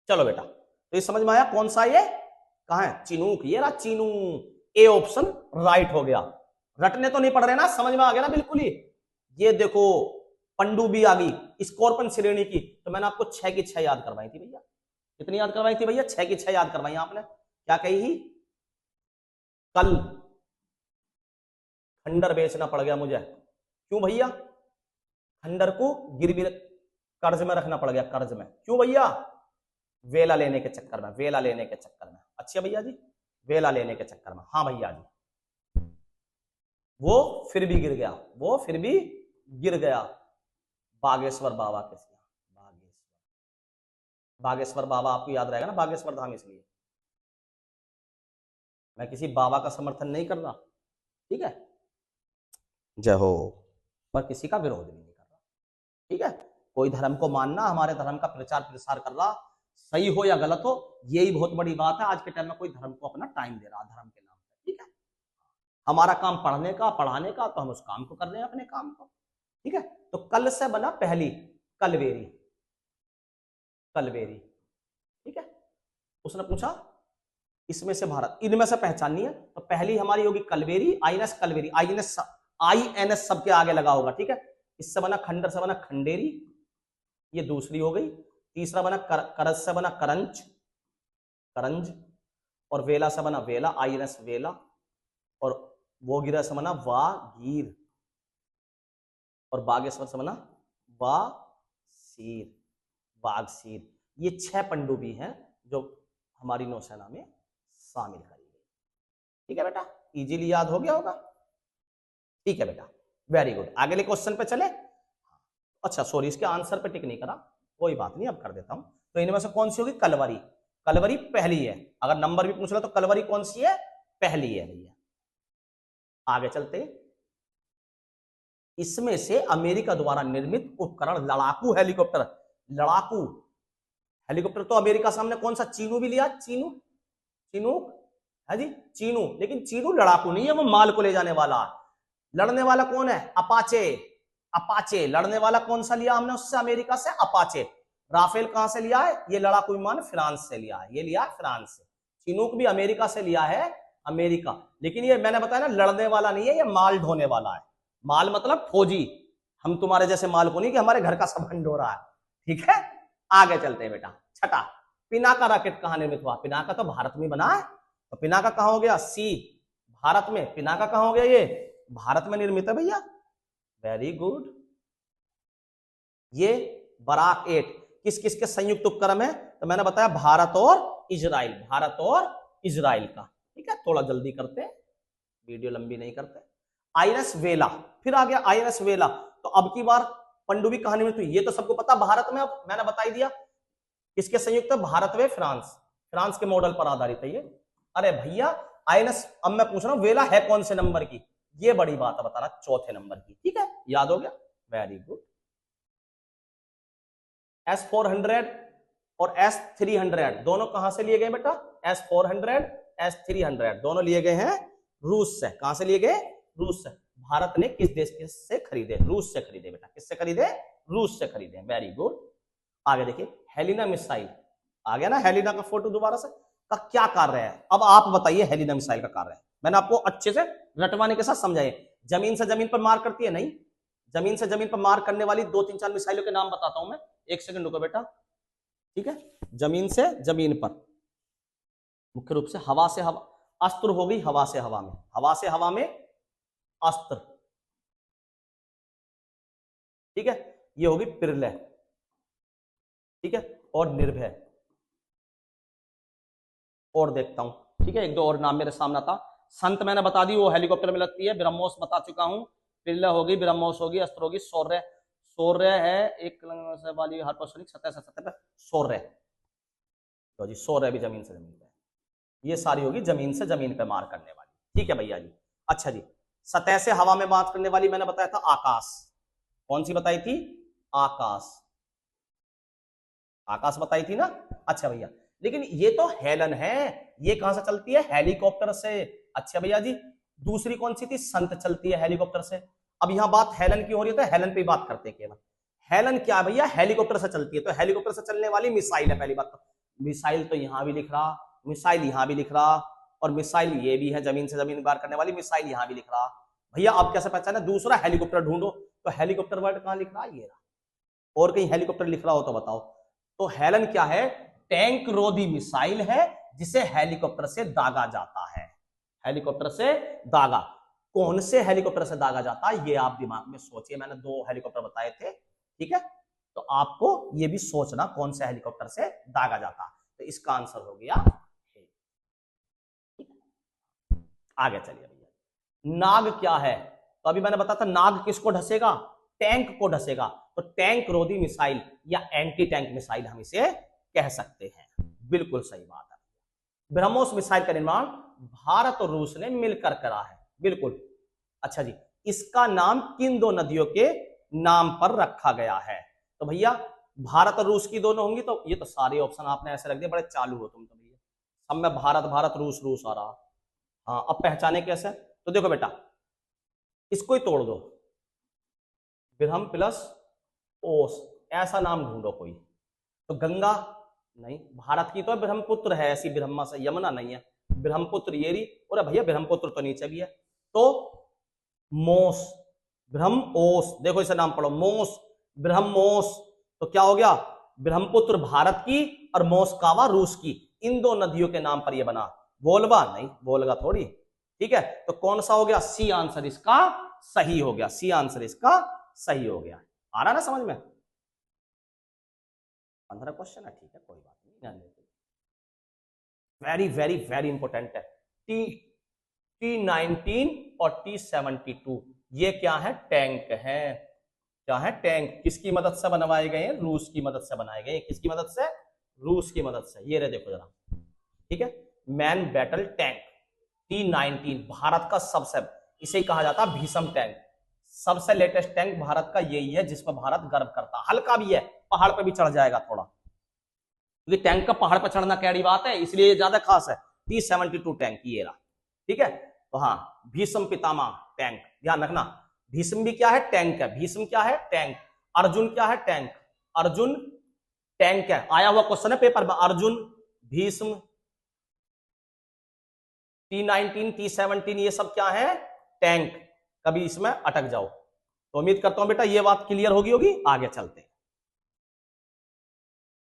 चलो बेटा, तो ये समझ में आया कौन सा ये कहां है, चिनूक, ये रहा चिनूक। ए ऑप्शन राइट हो गया। रटने तो नहीं पड़ रहे ना, समझ में आ गया ना बिल्कुल ही। ये देखो पनडुब्बी आ गई स्कॉर्पियन श्रेणी की, तो मैंने आपको 6 की 6 याद करवाई थी भैया। कितनी याद करवाई थी भैया? 6 की 6 याद करवाई आपने। क्या कही थी? कल खंडर बेचना पड़ गया मुझे। क्यों भैया? खंडर को गिरवी कर्ज में रखना पड़ गया, कर्ज में। क्यों भैया? वेला लेने के चक्कर में, वेला लेने के चक्कर में। अच्छा भैया जी, वेला लेने के चक्कर में। हाँ भैया जी, वो फिर भी गिर गया, वो फिर भी गिर गया। बागेश्वर बाबा के सिया, बागेश्वर बाबा आपको याद रहेगा ना, बागेश्वर धाम। इसलिए मैं किसी बाबा का समर्थन नहीं कर रहा, ठीक है, जय हो, पर किसी का विरोध भी नहीं कर रहा, ठीक है। कोई धर्म को मानना, हमारे धर्म का प्रचार प्रसार कर रहा, सही हो या गलत हो, यही बहुत बड़ी बात है। आज के टाइम में कोई धर्म को अपना टाइम दे रहा धर्म के नाम पे, ठीक है। हमारा काम पढ़ने का, पढ़ाने का, तो हम उस काम को कर रहे हैं, अपने काम को, ठीक है। तो कल से बना पहली, कलवेरी, कलवेरी, ठीक है। उसने पूछा इसमें से भारत, इनमें से पहचाननी है, तो पहली हमारी होगी कलवेरी, आईएनएस कलवेरी, आईएनएस सबके आगे लगा होगा, ठीक है। इससे बना खंडर से बना खंडेरी, ये दूसरी हो गई। तीसरा बना करज से बना करंज, करंज, और वेला से बना वेला, आईएनएस वेला, और वो गिरा से बना वागीर, और बागेश्वर से बना वासीर, बागसीर। ये 6 पनडुब्बी हैं जो हमारी नौसेना में शामिल करी गई, ठीक है बेटा। इजीली याद हो गया होगा, ठीक है बेटा, वेरी गुड। अगले क्वेश्चन पे चले। अच्छा सॉरी, इसके आंसर पे टिक नहीं करा, कोई बात नहीं, अब कर देता हूं। तो इनमें से कौन सी होगी? कलवरी, कलवरी पहली है। अगर नंबर भी पूछ लो तो कलवरी कौन सी है? पहली है भैया। आगे चलते, इसमें से अमेरिका द्वारा निर्मित उपकरण लड़ाकू हेलीकॉप्टर, लड़ाकू हेलीकॉप्टर तो अमेरिका सामने कौन सा? चीनू भी लिया, चीनू, चीनू है जी, चीनू। लेकिन चीनू लड़ाकू नहीं है, वो माल को ले जाने वाला। लड़ने वाला कौन है? Apache, Apache. लड़ने वाला कौन सा लिया हमने उससे? अमेरिका से अपाचे। राफेल कहां से लिया है? ये लड़ाकू विमान फ्रांस से लिया है, ये लिया है फ्रांस से। चिनूक भी अमेरिका से लिया है, अमेरिका। लेकिन ये मैंने बताया ना, लड़ने वाला नहीं है, ये माल ढोने वाला है। माल मतलब फौजी, हम तुम्हारे जैसे माल को नहीं कि हमारे घर का सामान ढो रहा है, ठीक है। आगे चलते हैं बेटा। छठा, पिनाका रॉकेट कहां निर्मित हुआ? पिनाका तो भारत में बना है, तो पिनाका कहां हो गया? सी, भारत में। पिनाका कहां हो गया? ये भारत में निर्मित है भैया, वेरी गुड। ये बराक 8 किस किस के संयुक्त उपक्रम है? तो मैंने बताया भारत और इजराइल, भारत और इजराइल का, ठीक है। थोड़ा जल्दी करते हैं, वीडियो लंबी नहीं करते। आईएनएस वेला, फिर आ गया आईएनएस वेला। तो अब की बार पनडुब्बी कहानी में, तो ये तो सबको पता भारत में, अब मैंने बता ही दिया किसके संयुक्त है? भारत व फ्रांस, फ्रांस के मॉडल पर आधारित है ये। अरे भैया आईएनएस, अब मैं पूछ रहा हूं वेला है कौन से नंबर की? ये बड़ी बात है बता रहा, चौथे नंबर की, ठीक है। याद हो गया, वेरी गुड। S-400 और S-300 दोनों कहां से लिए गए बेटा? S-400, S-300 दोनों लिए गए हैं रूस से। कहां से लिए गए? रूस से। भारत ने किस देश से खरीदे? रूस से खरीदे बेटा। किससे खरीदे? रूस से खरीदे, वेरी गुड। आगे देखिए, हेलिना मिसाइल आ गया ना, हेलिना का फोटो दोबारा से, का क्या कार्य है? अब आप बताइए हेलिना मिसाइल का कार्य है। मैंने आपको अच्छे से रटवाने के साथ समझाइए। जमीन से जमीन पर मार करती है? नहीं, जमीन से जमीन पर मार करने वाली 2-3-4 मिसाइलों के नाम बताता हूं मैं, एक सेकंड रुको बेटा, ठीक है। जमीन से जमीन पर, मुख्य रूप से हवा से हवा, अस्त्र हो गई हवा से हवा में, हवा से हवा में अस्त्र, ठीक है। ये होगी पिरले, ठीक है, और निर्भय, और देखता हूं, ठीक है। एक दो और नाम मेरे सामने था। संत मैंने बता दी, वो हेलीकॉप्टर में लगती है। ब्रह्मोस बता चुका हूं, पिरले होगी, ब्रह्मोस होगी, अस्त्र होगी, शौर्य, शौर्य है एक वाली हाइपरसोनिक सतह से सतह पे शौर्य, तो जी शौर्य भी जमीन से जमीन पे। ये सारी होगी जमीन से जमीन पे मार करने वाली, ठीक है भैया जी। अच्छा जी, सतह से हवा में मार करने वाली मैंने बताया था आकाश, कौन सी बताई थी? आकाश, आकाश बताई थी ना। अच्छा भैया, लेकिन ये तो हेलन है, ये कहां से चलती है? हेलीकॉप्टर से। अच्छा भैया जी, दूसरी कौन सी थी? संत चलती है हेलीकॉप्टर से। अब यहां बात हेलन की हो रही है, तो हेलन पे बात करते हैं केवल। हेलन क्या है भैया, हेलीकॉप्टर से चलती है, तो हेलीकॉप्टर से चलने वाली मिसाइल है। पहली बात तो मिसाइल तो यहां भी लिख रहा, मिसाइल यहां भी लिख रहा, और मिसाइल ये भी है, जमीन से जमीन पार करने वाली मिसाइल यहां भी लिख रहा। भैया आप कैसे पहचाना? दूसरा हेलीकॉप्टर ढूंढो, तो हेलीकॉप्टर वर्ड कहां लिख रहा है? ये रहा। और कहीं हेलीकॉप्टर लिख रहा हो तो बताओ। तो हेलन क्या है? टैंक रोधी मिसाइल है जिसे हेलीकॉप्टर से दागा जाता है। हेलीकॉप्टर से दागा, कौन से हेलीकॉप्टर से दागा जाता है ये आप दिमाग में सोचिए। मैंने 2 हेलीकॉप्टर बताए थे, ठीक है, तो आपको ये भी सोचना कौन से हेलीकॉप्टर से दागा जाता। तो इसका आंसर हो गया। आगे चलिए भैया, नाग क्या है? तो अभी मैंने बताया था नाग किसको ढसेगा? टैंक को ढसेगा। तो टैंक रोधी मिसाइल या एंटी टैंक मिसाइल हम इसे कह सकते हैं। बिल्कुल सही बात है। ब्रह्मोस मिसाइल का निर्माण भारत और रूस ने मिलकर करा है। बिल्कुल। अच्छा जी, इसका नाम किन 2 नदियों के नाम पर रखा गया है? तो भैया भारत और रूस की दोनों होंगी, तो ये तो सारे ऑप्शन आपने ऐसे रख दिए, बड़े चालू हो तुम तो भैया। सब में भारत भारत रूस रूस आ रहा। हाँ, अब पहचाने कैसे? तो देखो बेटा, इसको ही तोड़ दो, ब्रह्म प्लस ओस, ऐसा नाम ढूंढो कोई। तो गंगा नहीं, भारत की तो ब्रह्मपुत्र है, ऐसी ब्रह्मा से, यमुना नहीं है, ब्रह्मपुत्र ये रही। और भैया ब्रह्मपुत्र तो नीचे भी है। तो मोस, ब्रह्मोस, देखो इसे नाम पढ़ो, मोस, ब्रह्मोस। तो क्या हो गया? ब्रह्मपुत्र भारत की और मोस्कावा रूस की, इन 2 नदियों के नाम पर यह बना। वोल्गा नहीं, वोल्गा थोड़ी, ठीक है। तो कौन सा हो गया? सी आंसर इसका सही हो गया। सी आंसर इसका सही हो गया। आ रहा ना समझ में? 15 क्वेश्चन है, ठीक है, कोई बात नहीं। वेरी वेरी वेरी इंपॉर्टेंट है। T19 और T72 ये क्या है? टैंक है। क्या है? टैंक। किसकी मदद से बनवाए गए हैं? रूस की मदद से बनाए गए। किसकी मदद से? रूस की मदद से। ये रहे, देखो जरा, ठीक है, man battle tank T19 Bharat का सबसे, इसे कहा जाता है भीषम टैंक। सबसे लेटेस्ट टैंक भारत का यही है जिस पर भारत गर्व करता है। हल्का भी है, पहाड़ पे भी चढ़ जाएगा थोड़ा, क्योंकि टैंक का पहाड़ पर चढ़ना कैडी बात है, इसलिए ज्यादा खास है। T72 टैंक ये रहा, ठीक है। तो हाँ, भीष्म पितामह टैंक, ध्यान रखना, भीष्म भी क्या है? टैंक है। भीष्म क्या है? टैंक। अर्जुन क्या है? टैंक। अर्जुन टैंक है, आया हुआ क्वेश्चन है पेपर में। अर्जुन, भीष्म, T19 T17 ये सब क्या है? टैंक। कभी इसमें अटक जाओ। तो उम्मीद करता हूं बेटा ये बात क्लियर होगी। आगे चलते हैं।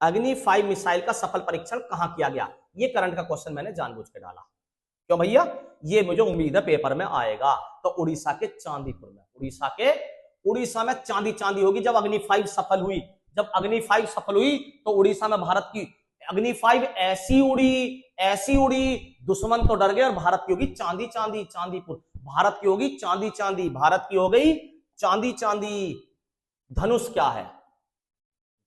अग्नि 5 मिसाइल का सफल परीक्षण कहां किया गया? ये करंट का क्वेश्चन मैंने जानबूझ के डाला, क्यों भैया? ये मुझे उम्मीद है पेपर में आएगा। तो उड़ीसा के चांदीपुर में, उड़ीसा में चांदी होगी जब अग्नि 5 सफल हुई। जब अग्नि 5 सफल हुई तो उड़ीसा में भारत की अग्नि 5 ऐसी उड़ी, दुश्मन तो डर गए, और भारत की होगी चांदीपुर। भारत की होगी चांदी, भारत की हो गई चांदी। धनुष क्या है?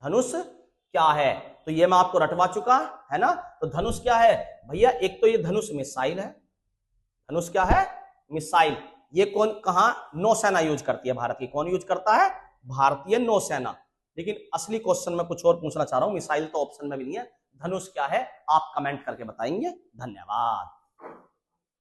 धनुष क्या है? तो ये मैं आपको रटवा चुका है ना। तो धनुष क्या है भैया? एक तो ये धनुष मिसाइल है। धनुष क्या है? मिसाइल। ये कौन, कहां नौसेना यूज करती है? भारत की कौन यूज करता है? भारतीय नौसेना। लेकिन असली क्वेश्चन में कुछ और पूछना चाह रहा हूं, मिसाइल तो ऑप्शन में भी नहीं है। धनुष क्या है? आप कमेंट करके बताएंगे। धन्यवाद।